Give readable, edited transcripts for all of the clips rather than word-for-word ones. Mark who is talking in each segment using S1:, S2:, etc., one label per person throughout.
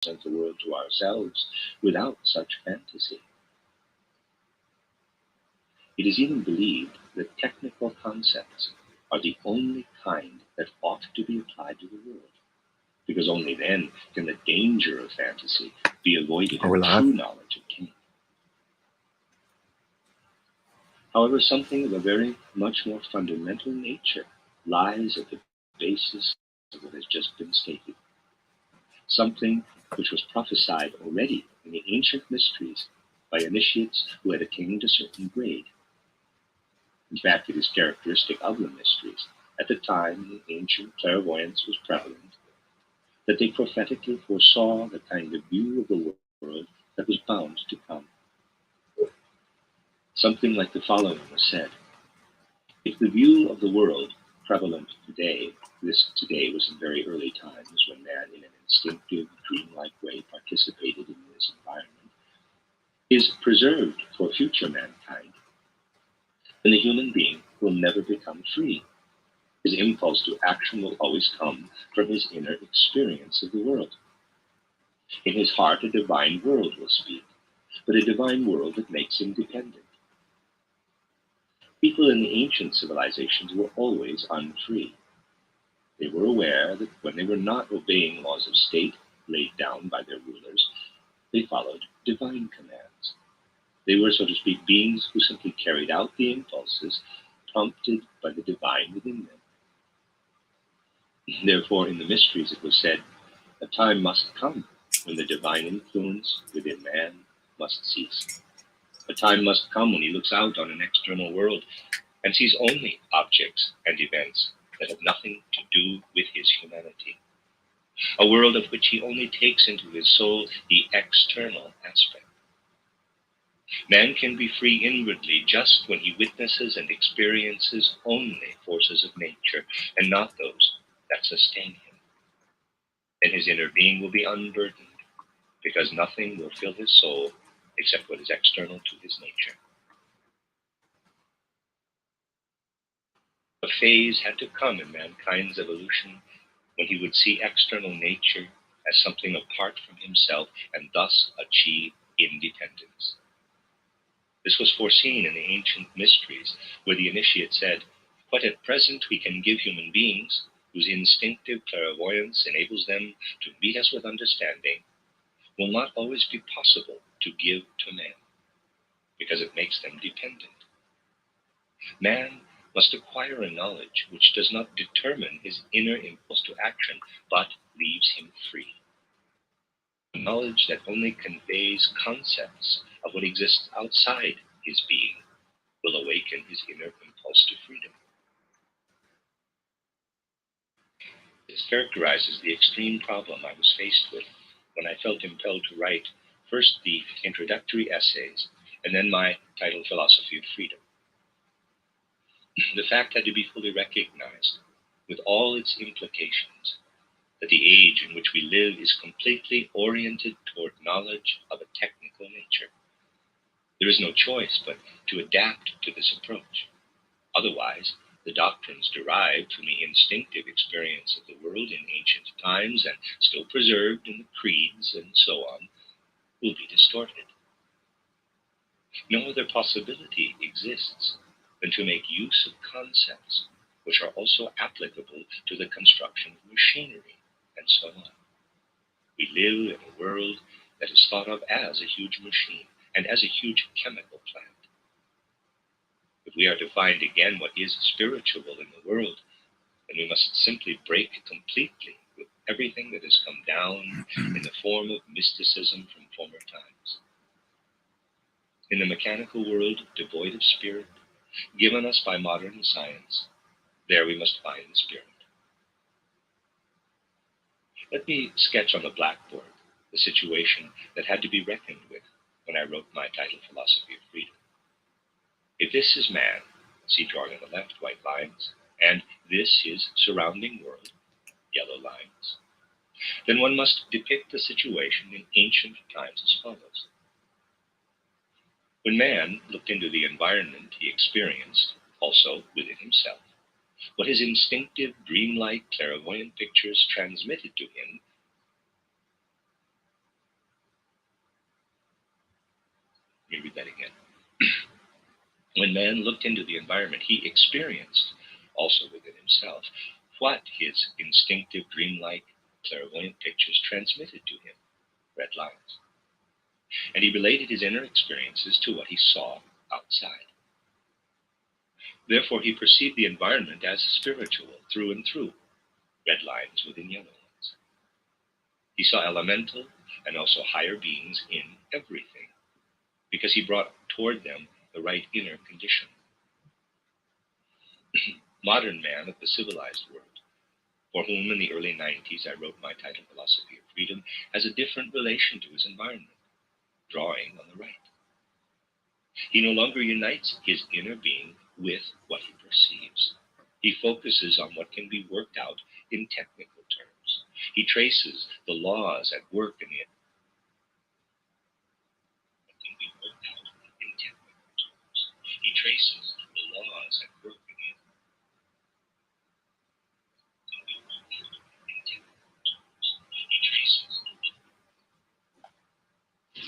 S1: present the world to ourselves without such fantasy. It is even believed that technical concepts are the only kind that ought to be applied to the world, because only then can the danger of fantasy be avoided and true knowledge obtained. However, something of a very much more fundamental nature lies at the basis of what has just been stated. Something which was prophesied already in the ancient mysteries by initiates who had attained a certain grade. In fact, it is characteristic of the mysteries, at the time the ancient clairvoyance was prevalent, that they prophetically foresaw the kind of view of the world that was bound to come. Something like the following was said: if the view of the world prevalent today, this today was in very early times when man in an instinctive, dreamlike way participated in this environment, is preserved for future mankind, then the human being will never become free. His impulse to action will always come from his inner experience of the world. In his heart, a divine world will speak, but a divine world that makes him dependent. People in the ancient civilizations were always unfree. They were aware that when they were not obeying laws of state laid down by their rulers, they followed divine commands. They were, so to speak, beings who simply carried out the impulses prompted by the divine within them. Therefore, in the mysteries it was said, a time must come when the divine influence within man must cease. A time must come when he looks out on an external world and sees only objects and events that have nothing to do with his humanity. A world of which he only takes into his soul the external aspect. Man can be free inwardly just when he witnesses and experiences only forces of nature and not those that sustain him. Then his inner being will be unburdened, because nothing will fill his soul except what is external to his nature. A phase had to come in mankind's evolution when he would see external nature as something apart from himself and thus achieve independence. This was foreseen in the ancient mysteries, where the initiate said, what at present we can give human beings, whose instinctive clairvoyance enables them to meet us with understanding, will not always be possible to give to man, because it makes them dependent. Man must acquire a knowledge which does not determine his inner impulse to action, but leaves him free. A knowledge that only conveys concepts of what exists outside his being will awaken his inner impulse to freedom. This characterizes the extreme problem I was faced with when I felt impelled to write first the introductory essays and then my title, Philosophy of Freedom. The fact had to be fully recognized, with all its implications, that the age in which we live is completely oriented toward knowledge of a technical nature. There is no choice but to adapt to this approach. Otherwise, the doctrines derived from the instinctive experience of the world in ancient times and still preserved in the creeds and so on will be distorted. No other possibility exists than to make use of concepts which are also applicable to the construction of machinery and so on. We live in a world that is thought of as a huge machine and as a huge chemical plant. If we are to find again what is spiritual in the world, then we must simply break completely with everything that has come down in the form of mysticism from former times. In the mechanical world devoid of spirit, given us by modern science, there we must find the spirit. Let me sketch on the blackboard the situation that had to be reckoned with when I wrote my title, Philosophy of Freedom. If this is man, see drawing on the left, white lines, and this his surrounding world, yellow lines, then one must depict the situation in ancient times as follows. When man looked into the environment he experienced, also within himself, what his instinctive, dreamlike, clairvoyant pictures transmitted to him Let me read that again. When man looked into the environment, he experienced, also within himself, what his instinctive, dreamlike, clairvoyant pictures transmitted to him, red lines. And he related his inner experiences to what he saw outside. Therefore, he perceived the environment as spiritual through and through, red lines within yellow ones. He saw elemental and also higher beings in everything, because he brought toward them the right inner condition. Modern man of the civilized world, for whom in the early 90s I wrote my title, Philosophy of Freedom, has a different relation to his environment, drawing on the right. He no longer unites his inner being with what he perceives. He focuses on what can be worked out in technical terms. He traces the laws at work in it. What can be worked out in technical terms. He traces the laws at work in it. Can be worked out in technical terms. He traces.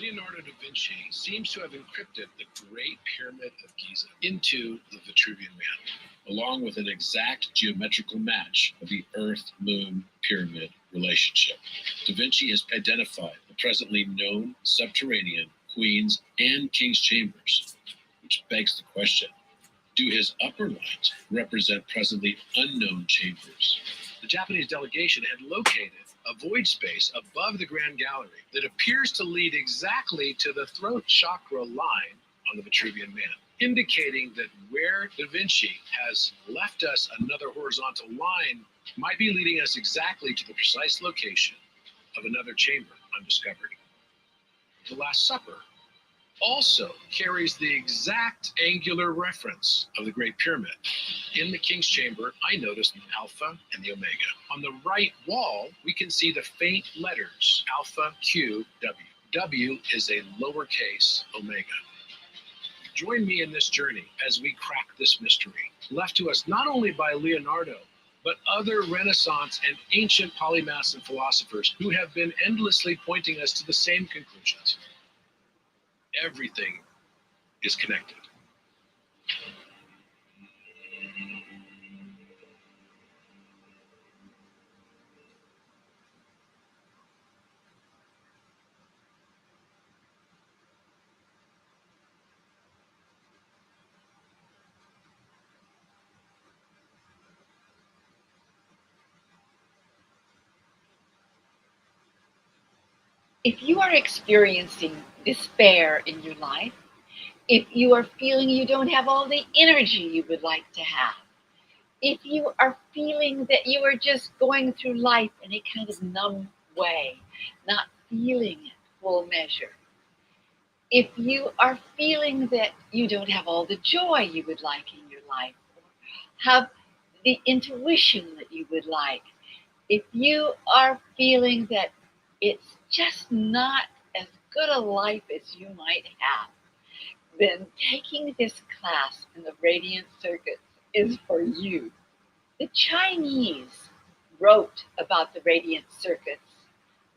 S2: Leonardo da Vinci seems to have encrypted the Great Pyramid of Giza into the Vitruvian Man, along with an exact geometrical match of the Earth-Moon pyramid relationship. Da Vinci has identified the presently known subterranean Queen's and King's chambers, which begs the question, do his upper lines represent presently unknown chambers? The Japanese delegation had located a void space above the Grand Gallery that appears to lead exactly to the throat chakra line on the Vitruvian Man, indicating that where Da Vinci has left us another horizontal line might be leading us exactly to the precise location of another chamber undiscovered. The Last Supper also carries the exact angular reference of the Great Pyramid. In the King's Chamber, I noticed the Alpha and the Omega. On the right wall, we can see the faint letters Alpha, Q, W. W is a lowercase omega. Join me in this journey as we crack this mystery, left to us not only by Leonardo, but other Renaissance and ancient polymaths and philosophers who have been endlessly pointing us to the same conclusions. Everything is connected.
S3: If you are experiencing despair in your life, if you are feeling you don't have all the energy you would like to have, if you are feeling that you are just going through life in a kind of numb way, not feeling it full measure, if you are feeling that you don't have all the joy you would like in your life, or have the intuition that you would like, if you are feeling that it's just not as good a life as you might have, then taking this class in the Radiant Circuits is for you. The Chinese wrote about the Radiant Circuits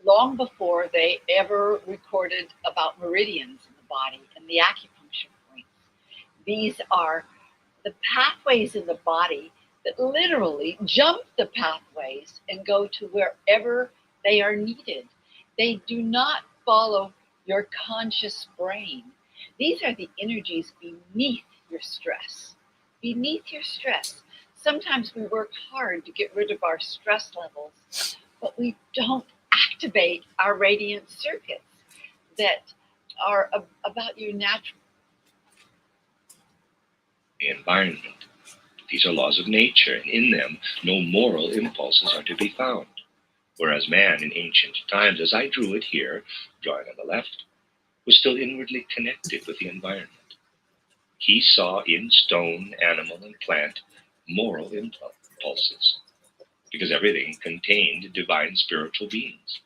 S3: long before they ever recorded about meridians in the body and the acupuncture points. These are the pathways in the body that literally jump the pathways and go to wherever they are needed. They do not follow your conscious brain. These are the energies beneath your stress. Beneath your stress. Sometimes we work hard to get rid of our stress levels, but we don't activate our radiant circuits that are about your natural
S1: environment. These are laws of nature, and in them no moral impulses are to be found. Whereas man in ancient times, as I drew it here, drawing on the left, was still inwardly connected with the environment. He saw in stone, animal, and plant moral impulses, because everything contained divine spiritual beings.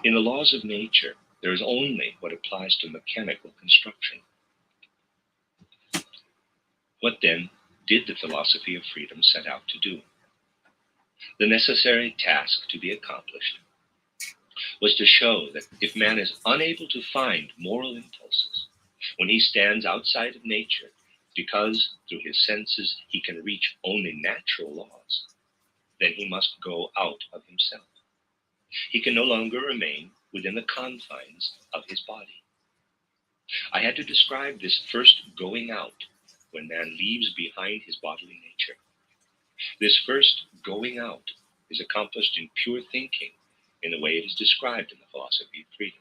S1: In the laws of nature, there is only what applies to mechanical construction. What then did the philosophy of freedom set out to do? The necessary task to be accomplished was to show that if man is unable to find moral impulses, When he stands outside of nature, because through his senses he can reach only natural laws, then he must go out of himself. He can no longer remain within the confines of his body. I had to describe this first going out when man leaves behind his bodily nature. This first going out is accomplished in pure thinking in the way it is described in the philosophy of freedom.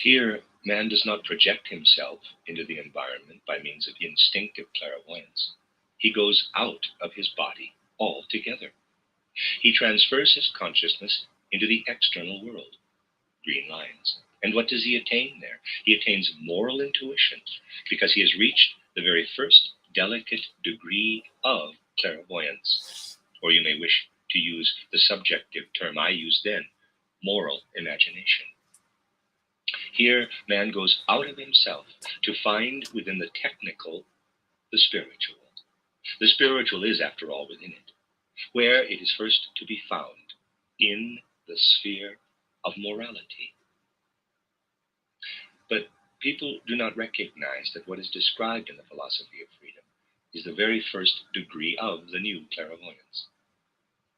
S1: Here, man does not project himself into the environment by means of instinctive clairvoyance. He goes out of his body altogether. He transfers his consciousness into the external world, green lines. And what does he attain there? He attains moral intuition because he has reached the very first delicate degree of clairvoyance, or you may wish to use the subjective term I used then, moral imagination. Here, man goes out of himself to find within the technical the spiritual. The spiritual is, after all, within it, where it is first to be found, in the sphere of morality. But people do not recognize that what is described in the philosophy of freedom is the very first degree of the new clairvoyance.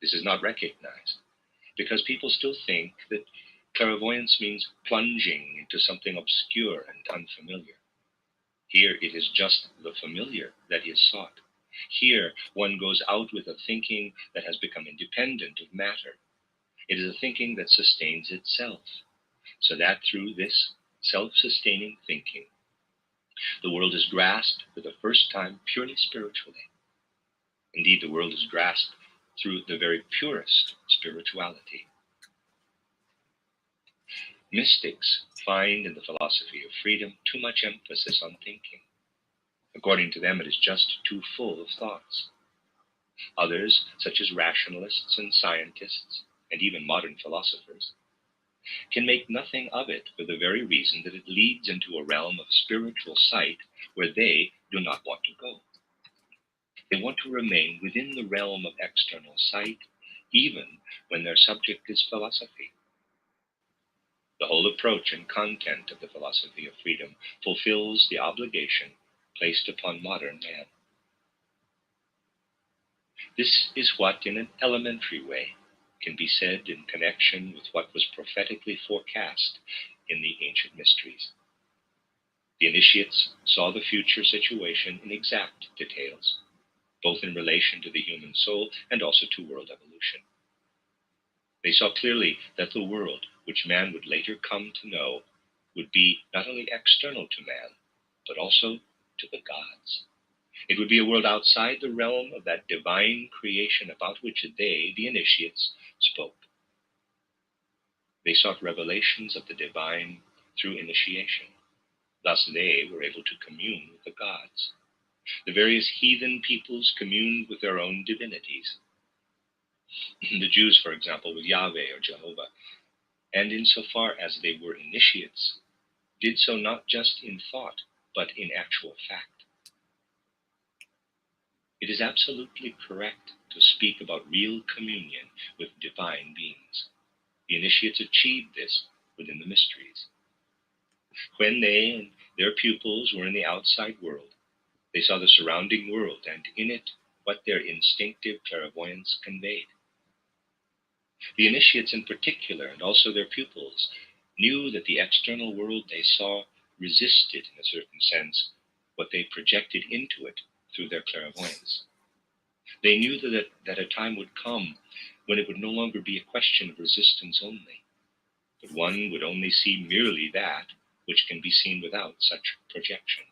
S1: This is not recognized because people still think that clairvoyance means plunging into something obscure and unfamiliar. Here it is just the familiar that is sought. Here one goes out with a thinking that has become independent of matter. It is a thinking that sustains itself, so that through this self-sustaining thinking, the world is grasped for the first time purely spiritually. Indeed, the world is grasped through the very purest spirituality. Mystics find in the philosophy of freedom too much emphasis on thinking. According to them, it is just too full of thoughts. Others, such as rationalists and scientists, and even modern philosophers, can make nothing of it for the very reason that it leads into a realm of spiritual sight where they do not want to go. They want to remain within the realm of external sight, even when their subject is philosophy. The whole approach and content of the philosophy of freedom fulfills the obligation placed upon modern man. This is what, in an elementary way, can be said in connection with what was prophetically forecast in the ancient mysteries. The initiates saw the future situation in exact details, both in relation to the human soul and also to world evolution. They saw clearly that the world, which man would later come to know, would be not only external to man, but also to the gods. It would be a world outside the realm of that divine creation about which they, the initiates, spoke. They sought revelations of the divine through initiation. Thus they were able to commune with the gods. The various heathen peoples communed with their own divinities. The Jews, for example, with Yahweh or Jehovah, and insofar as they were initiates, did so not just in thought, but in actual fact. It is absolutely correct to speak about real communion with divine beings. The initiates achieved this within the mysteries. When they and their pupils were in the outside world, they saw the surrounding world and in it what their instinctive clairvoyance conveyed. The initiates in particular, and also their pupils, knew that the external world they saw resisted, in a certain sense, what they projected into it through their clairvoyance. They knew that a time would come when it would no longer be a question of resistance only, but one would only see merely that which can be seen without such projection.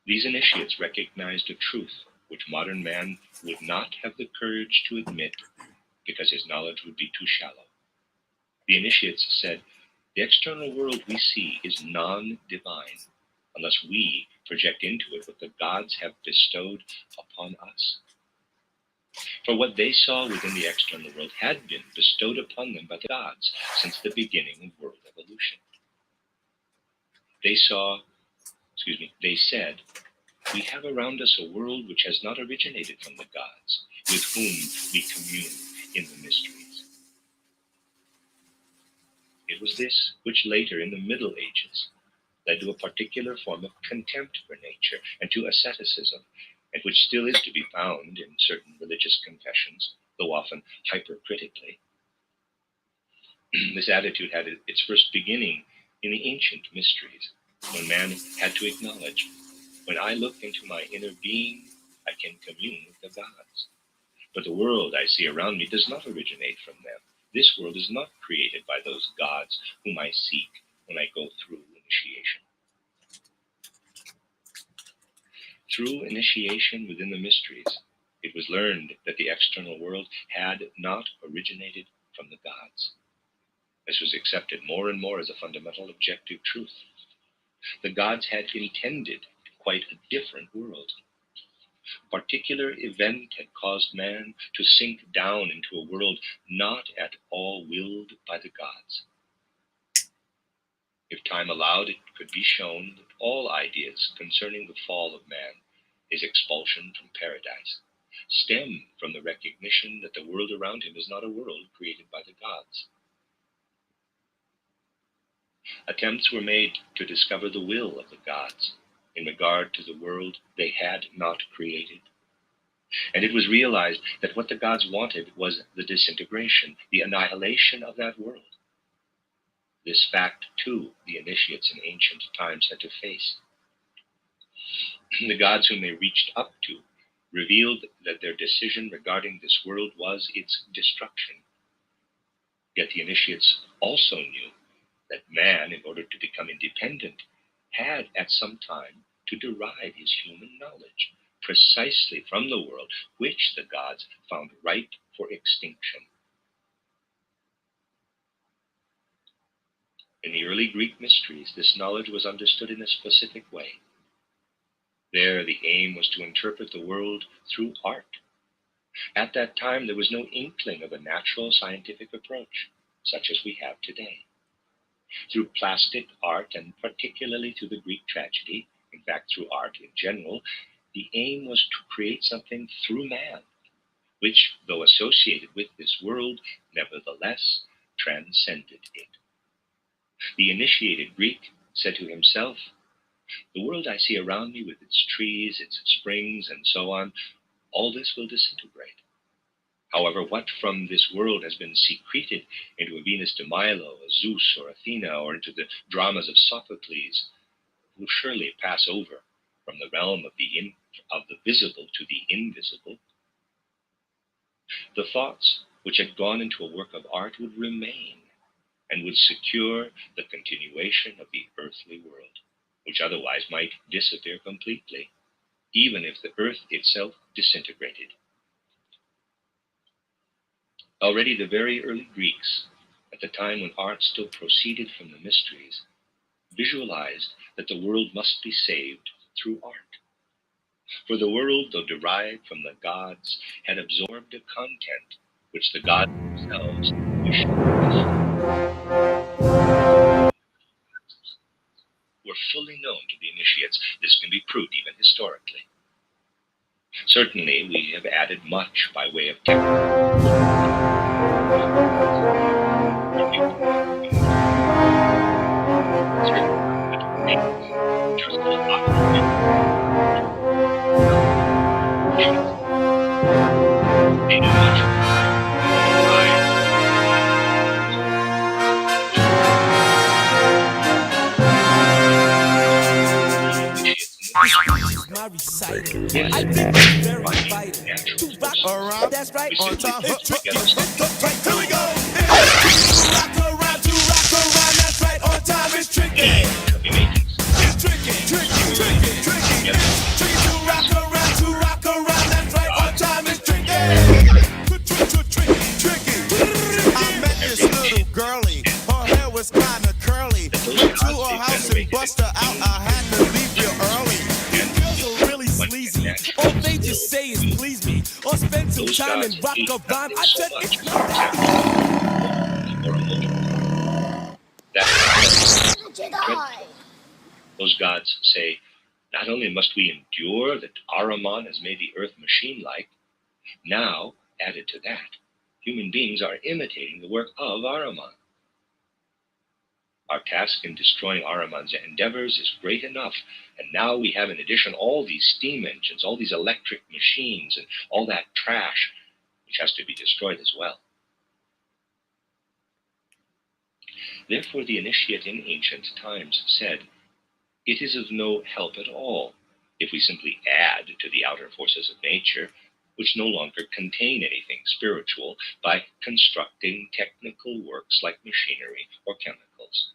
S1: These initiates recognized a truth which modern man would not have the courage to admit because his knowledge would be too shallow. The initiates said, the external world we see is non-divine unless we project into it what the gods have bestowed upon us. For what they saw within the external world had been bestowed upon them by the gods since the beginning of world evolution. They said, we have around us a world which has not originated from the gods, with whom we commune in the mysteries. It was this which later, in the Middle Ages, led to a particular form of contempt for nature and to asceticism, and which still is to be found in certain religious confessions, though often hypercritically. This attitude had its first beginning in the ancient mysteries, when man had to acknowledge, when I look into my inner being, I can commune with the gods. But the world I see around me does not originate from them. This world is not created by those gods whom I seek when I go through initiation. Through initiation within the mysteries, it was learned that the external world had not originated from the gods. This was accepted more and more as a fundamental objective truth. The gods had intended quite a different world. A particular event had caused man to sink down into a world not at all willed by the gods. If time allowed, it could be shown that all ideas concerning the fall of man, his expulsion from paradise, stem from the recognition that the world around him is not a world created by the gods. Attempts were made to discover the will of the gods in regard to the world they had not created. And it was realized that what the gods wanted was the disintegration, the annihilation of that world. This fact, too, the initiates in ancient times had to face. The gods whom they reached up to revealed that their decision regarding this world was its destruction. Yet the initiates also knew that man, in order to become independent, had at some time to derive his human knowledge precisely from the world which the gods found ripe for extinction. In the early Greek mysteries, this knowledge was understood in a specific way. There, the aim was to interpret the world through art. At that time, there was no inkling of a natural scientific approach, such as we have today. Through plastic art, and particularly through the Greek tragedy, in fact through art in general, the aim was to create something through man, which, though associated with this world, nevertheless transcended it. The initiated Greek said to himself, "The world I see around me with its trees, its springs, and so on, all this will disintegrate. However, what from this world has been secreted into a Venus de Milo, a Zeus or Athena, or into the dramas of Sophocles, will surely pass over from the realm of the visible to the invisible. The thoughts which had gone into a work of art would remain and would secure the continuation of the earthly world, which otherwise might disappear completely, even if the earth itself disintegrated." Already the very early Greeks, at the time when art still proceeded from the mysteries, visualized that the world must be saved through art. For the world, though derived from the gods, had absorbed a content which the gods themselves wished were fully known to the initiates. This can be proved even historically. Certainly, we have added much by way of
S4: My recital. I think it's very vital to rock around. That's right. On time. It's tricky. Here we go. Rock around, to rock around. That's right. On time. It's tricky. It's tricky, tricky, tricky, tricky. It's tricky to rock around. That's right. On time. It's tricky. Tricky. I met this little girlie. Her hair was kinda curly. Went to her house and bust her out. I had to leave real early. Sleazy. All they just say is please me, or spend some time and rock a rhyme. I said it's not
S1: that. Those gods say, not only must we endure that Ahriman has made the earth machine-like, now, added to that, human beings are imitating the work of Ahriman. Our task in destroying Ahriman's endeavors is great enough, and now we have in addition all these steam engines, all these electric machines, and all that trash, which has to be destroyed as well. Therefore the initiate in ancient times said, it is of no help at all if we simply add to the outer forces of nature, which no longer contain anything spiritual, by constructing technical works like machinery or chemicals.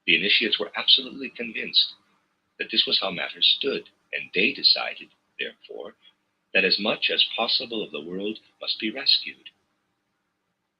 S1: The initiates were absolutely convinced that this was how matters stood, and they decided, therefore, that as much as possible of the world must be rescued,